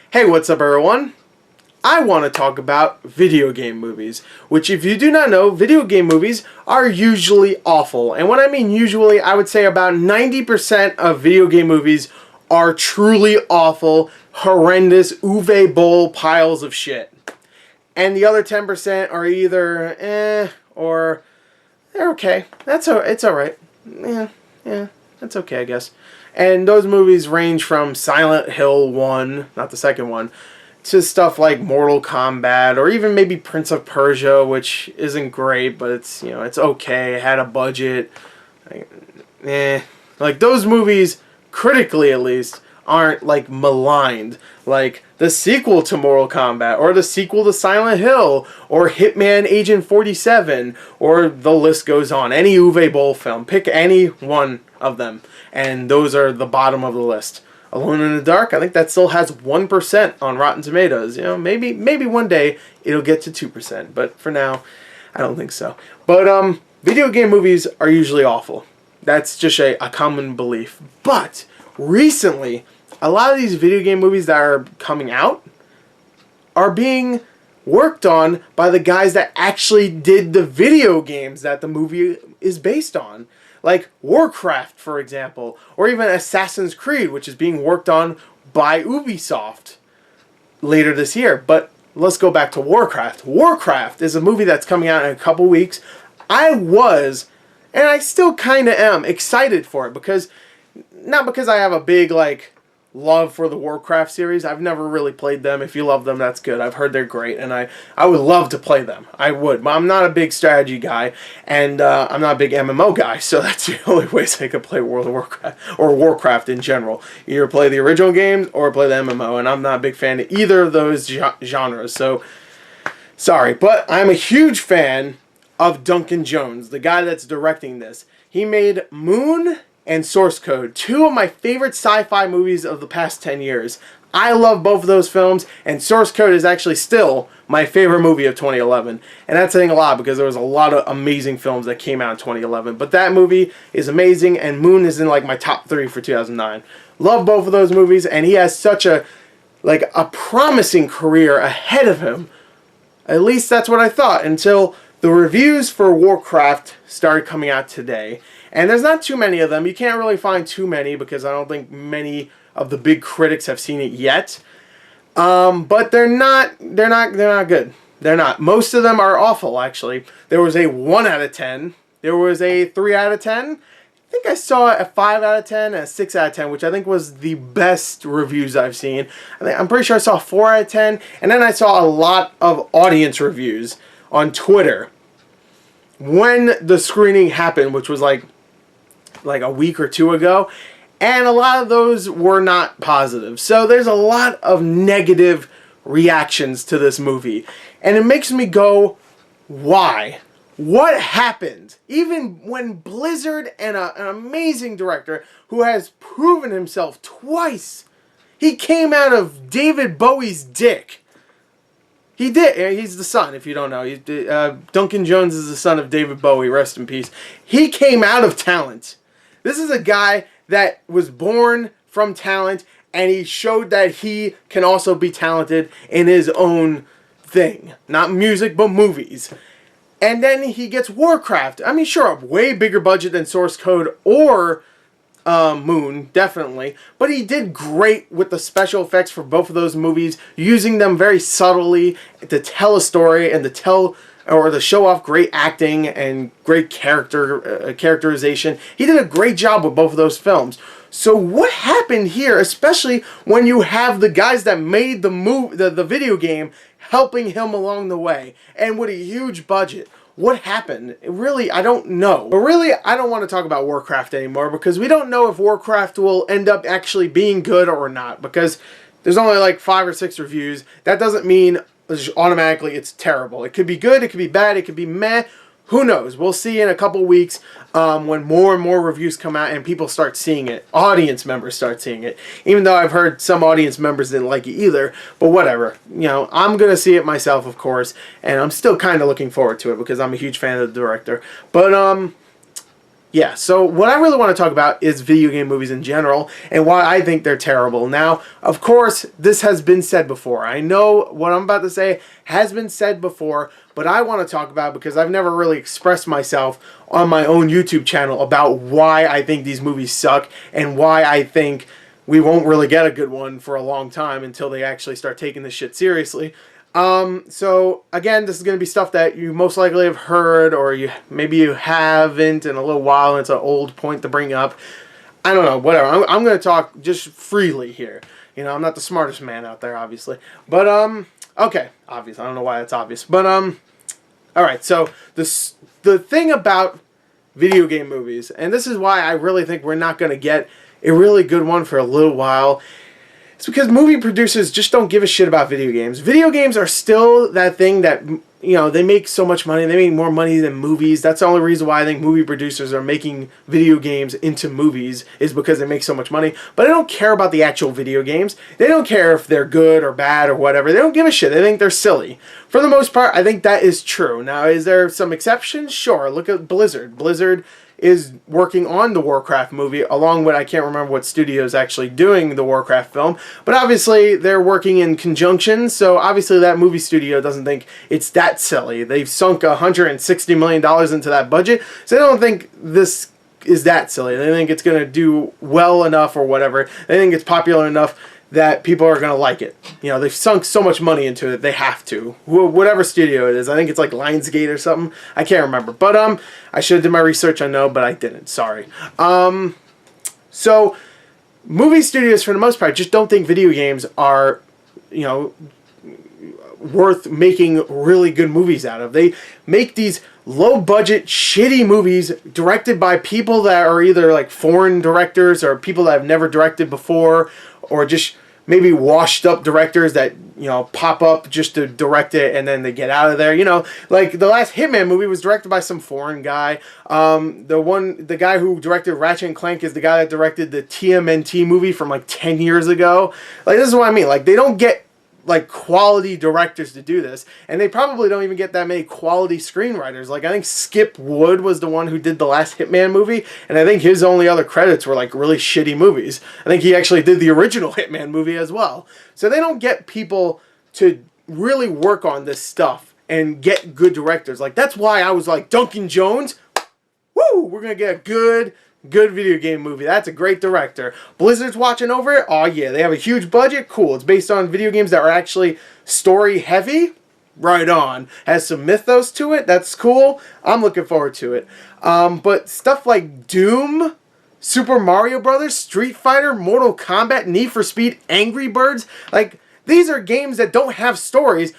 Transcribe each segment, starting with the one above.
Hey, what's up everyone? I want to talk about video game movies, which if you do not know, video game movies are usually awful. And when I mean usually, I would say about 90% of video game movies are truly awful, horrendous, uwe bowl piles of shit. And the other 10% are either or they're okay. It's alright. Yeah, that's okay, I guess. And those movies range from Silent Hill 1, not the second one, to stuff like Mortal Kombat, or even maybe Prince of Persia, which isn't great, but it's, you know, it's okay. It had a budget. Like, those movies, critically at least, aren't, like, maligned. Like, the sequel to Mortal Kombat, or the sequel to Silent Hill, or Hitman Agent 47, or the list goes on. Any Uwe Boll film. Pick any one of them, and those are the bottom of the list. Alone in the Dark, I think that still has 1% on Rotten Tomatoes. You know, maybe one day it'll get to 2%, but for now, I don't think so. But video game movies are usually awful. That's just a common belief. But recently, a lot of these video game movies that are coming out are being worked on by the guys that actually did the video games that the movie is based on. Like Warcraft, for example, or even Assassin's Creed, which is being worked on by Ubisoft later this year. But let's go back to Warcraft. Warcraft is a movie that's coming out in a couple weeks. I was, and I still kind of am, excited for it because, not because I have a big, like, love for the Warcraft series. I've never really played them. If you love them, that's good. I've heard they're great, and I would love to play them. I would, but I'm not a big strategy guy, and I'm not a big MMO guy, so that's the only ways I could play World of Warcraft, or Warcraft in general. Either play the original games, or play the MMO, and I'm not a big fan of either of those genres, so sorry. But I'm a huge fan of Duncan Jones, the guy that's directing this. He made Moon and Source Code, two of my favorite sci-fi movies of the past 10 years. I love both of those films, and Source Code is actually still my favorite movie of 2011. And that's saying a lot because there was a lot of amazing films that came out in 2011. But that movie is amazing, and Moon is in like my top 3 for 2009. Love both of those movies, and he has such a promising career ahead of him. At least that's what I thought, until the reviews for Warcraft started coming out today. And there's not too many of them. You can't really find too many because I don't think many of the big critics have seen it yet. But they're not good. They're not. Most of them are awful, actually. There was a 1 out of 10. There was a 3 out of 10. I think I saw a 5 out of 10 and a 6 out of 10, which I think was the best reviews I've seen. I'm pretty sure I saw 4 out of 10. And then I saw a lot of audience reviews on Twitter when the screening happened, which was like a week or 2 ago, and a lot of those were not positive. So there's a lot of negative reactions to this movie, and it makes me go, why? What happened? Even when Blizzard and an amazing director who has proven himself twice, he came out of David Bowie's dick. He did. He's the son, if you don't know. Duncan Jones is the son of David Bowie, rest in peace. He came out of talent. This is a guy that was born from talent, and he showed that he can also be talented in his own thing. Not music, but movies. And then he gets Warcraft. I mean, sure, a way bigger budget than Source Code or Moon, definitely. But he did great with the special effects for both of those movies, using them very subtly to tell a story and to show off great acting and great characterization. He did a great job with both of those films. So what happened here, especially when you have the guys that made the video game helping him along the way, and with a huge budget? What happened? Really, I don't know. But really, I don't want to talk about Warcraft anymore because we don't know if Warcraft will end up actually being good or not, because there's only like 5 or 6 reviews. That doesn't mean automatically it's terrible. It could be good, it could be bad, it could be meh. Who knows? We'll see in a couple weeks when more and more reviews come out and people start seeing it. Audience members start seeing it. Even though I've heard some audience members didn't like it either. But whatever. You know, I'm going to see it myself, of course. And I'm still kind of looking forward to it because I'm a huge fan of the director. But Yeah, so what I really want to talk about is video game movies in general and why I think they're terrible. Now, of course, this has been said before. I know what I'm about to say has been said before, but I want to talk about it because I've never really expressed myself on my own YouTube channel about why I think these movies suck and why I think we won't really get a good one for a long time until they actually start taking this shit seriously. So again, this is going to be stuff that you most likely have heard, or maybe you haven't in a little while, and it's an old point to bring up. I don't know, whatever. I'm going to talk just freely here. You know, I'm not the smartest man out there, obviously. But, okay, obvious. I don't know why that's obvious. But, alright, so the thing about video game movies, and this is why I really think we're not going to get a really good one for a little while, it's because movie producers just don't give a shit about video games. Video games are still that thing that, you know, they make so much money. They make more money than movies. That's the only reason why I think movie producers are making video games into movies, is because they make so much money. But they don't care about the actual video games. They don't care if they're good or bad or whatever. They don't give a shit. They think they're silly. For the most part, I think that is true. Now, is there some exceptions? Sure. Look at Blizzard. Blizzard is working on the Warcraft movie, along with, I can't remember what studio is actually doing the Warcraft film, but obviously they're working in conjunction, so obviously that movie studio doesn't think it's that silly. They've sunk $160 million into that budget, so they don't think this is that silly. They think it's going to do well enough or whatever. They think it's popular enough that people are going to like it. You know, they've sunk so much money into it, they have to. Whatever studio it is. I think it's like Lionsgate or something. I can't remember. But, I should have done my research, I know, but I didn't. Sorry. So, movie studios, for the most part, just don't think video games are, you know, worth making really good movies out of. They make these low-budget, shitty movies directed by people that are either, like, foreign directors or people that have never directed before, or just maybe washed up directors that, you know, pop up just to direct it and then they get out of there. You know, like the last Hitman movie was directed by some foreign guy. The guy who directed Ratchet and Clank is the guy that directed the TMNT movie from like 10 years ago. Like, this is what I mean. Like, they don't get like quality directors to do this, and they probably don't even get that many quality screenwriters. Like, I think Skip Wood was the one who did the last Hitman movie, and I think his only other credits were like really shitty movies. I think he actually did the original Hitman movie as well. So they don't get people to really work on this stuff and get good directors. Like, that's why I was like, Duncan Jones, woo, we're gonna get a good video game movie. That's a great director. Blizzard's watching over it. Oh yeah, they have a huge budget. Cool. It's based on video games that are actually story heavy. Right on. Has some mythos to it. That's cool. I'm looking forward to it. But stuff like Doom, Super Mario Brothers, Street Fighter, Mortal Kombat, Need for Speed, Angry Birds, like, these are games that don't have stories.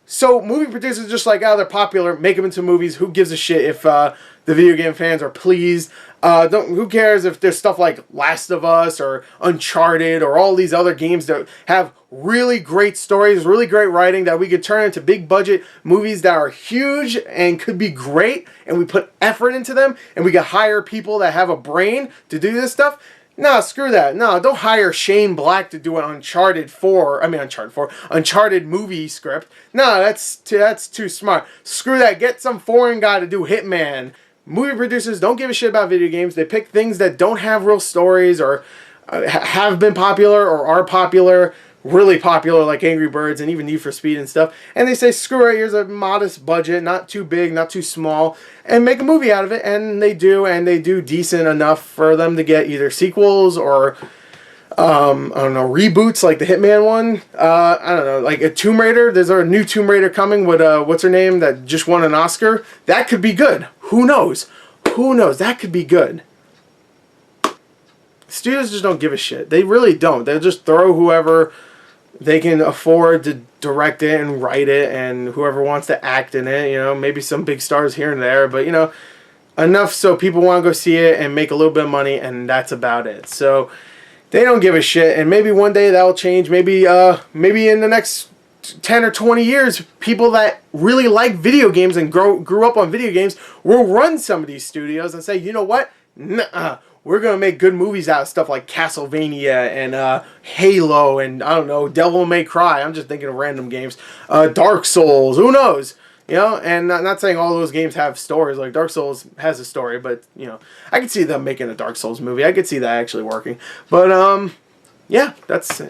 So movie producers just like, oh, they're popular, make them into movies. Who gives a shit if the video game fans are pleased? Who cares if there's stuff like Last of Us or Uncharted or all these other games that have really great stories, really great writing that we could turn into big budget movies that are huge and could be great, and we put effort into them, and we could hire people that have a brain to do this stuff? No, screw that. No, don't hire Shane Black to do an Uncharted movie script. No, that's too smart. Screw that. Get some foreign guy to do Hitman. Movie producers don't give a shit about video games. They pick things that don't have real stories or have been popular or are popular, really popular, like Angry Birds and even Need for Speed and stuff. And they say, screw it, here's a modest budget, not too big, not too small, and make a movie out of it. And they do decent enough for them to get either sequels or, I don't know, reboots like the Hitman one. I don't know, like a Tomb Raider. There's a new Tomb Raider coming with, what's her name, that just won an Oscar. That could be good. Who knows? Who knows? That could be good. Studios just don't give a shit. They really don't. They'll just throw whoever they can afford to direct it and write it, and whoever wants to act in it. You know, maybe some big stars here and there, but, you know, enough so people want to go see it and make a little bit of money, and that's about it. So they don't give a shit, and maybe one day that will change. Maybe in the next 10 or 20 years, people that really like video games and grew up on video games will run some of these studios and say, you know what? Nuh-uh. We're going to make good movies out of stuff like Castlevania and Halo and, I don't know, Devil May Cry. I'm just thinking of random games. Dark Souls. Who knows? You know, and not saying all those games have stories. Like Dark Souls has a story, but you know, I could see them making a Dark Souls movie. I could see that actually working. But yeah, that's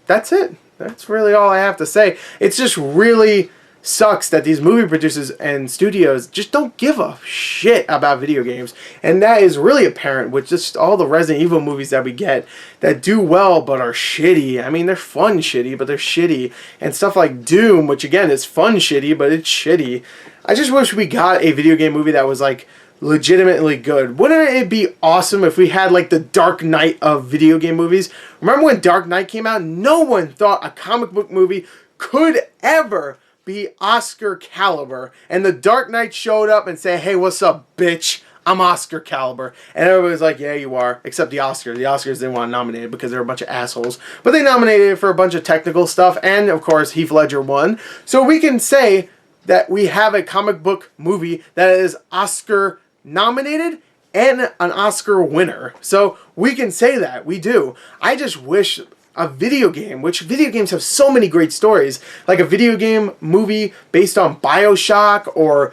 that's it. That's really all I have to say. It's just really sucks that these movie producers and studios just don't give a shit about video games, and that is really apparent with just all the Resident Evil movies that we get that do well but are shitty. I mean, they're fun shitty, but they're shitty, and stuff like Doom, which again is fun shitty, but it's shitty. I just wish we got a video game movie that was like legitimately good. Wouldn't it be awesome if we had like the Dark Knight of video game movies? Remember when Dark Knight came out? No one thought a comic book movie could ever be Oscar caliber, and the Dark Knight showed up and said, "Hey, what's up, bitch? I'm Oscar caliber." And everybody's like, "Yeah, you are," except the Oscars. The Oscars didn't want to nominate it because they're a bunch of assholes, but they nominated it for a bunch of technical stuff, and of course Heath Ledger won. So we can say that we have a comic book movie that is Oscar nominated and an Oscar winner. So we can say that we do. I just wish a video game, which video games have so many great stories, like a video game movie based on BioShock or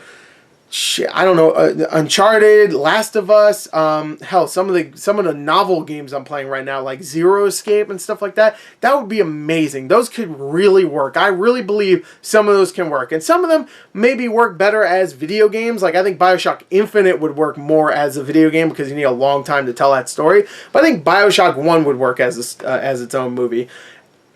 I don't know, Uncharted, Last of Us, hell, some of the novel games I'm playing right now, like Zero Escape and stuff like that. That would be amazing. Those could really work. I really believe some of those can work, and some of them maybe work better as video games. Like I think BioShock Infinite would work more as a video game because you need a long time to tell that story. But I think BioShock 1 would work as its own movie.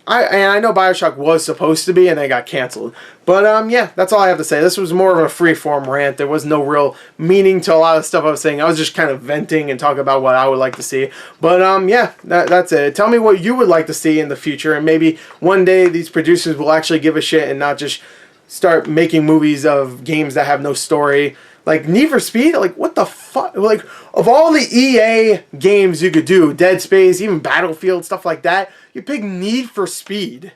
I know BioShock was supposed to be, and they got canceled. But, yeah, that's all I have to say. This was more of a free-form rant. There was no real meaning to a lot of stuff I was saying. I was just kind of venting and talking about what I would like to see. But, yeah, that's it. Tell me what you would like to see in the future, and maybe one day these producers will actually give a shit and not just start making movies of games that have no story. Like, Need for Speed? Like, what the fuck? Like, of all the EA games you could do, Dead Space, even Battlefield, stuff like that, you pick Need for Speed.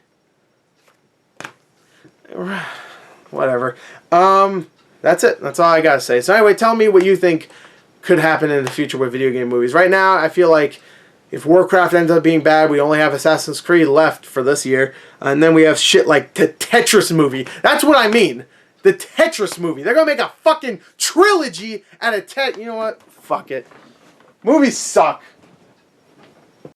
Whatever. That's it. That's all I gotta say. So anyway, tell me what you think could happen in the future with video game movies. Right now, I feel like if Warcraft ends up being bad, we only have Assassin's Creed left for this year. And then we have shit like the Tetris movie. That's what I mean. The Tetris movie. They're going to make a fucking trilogy out of You know what? Fuck it. Movies suck.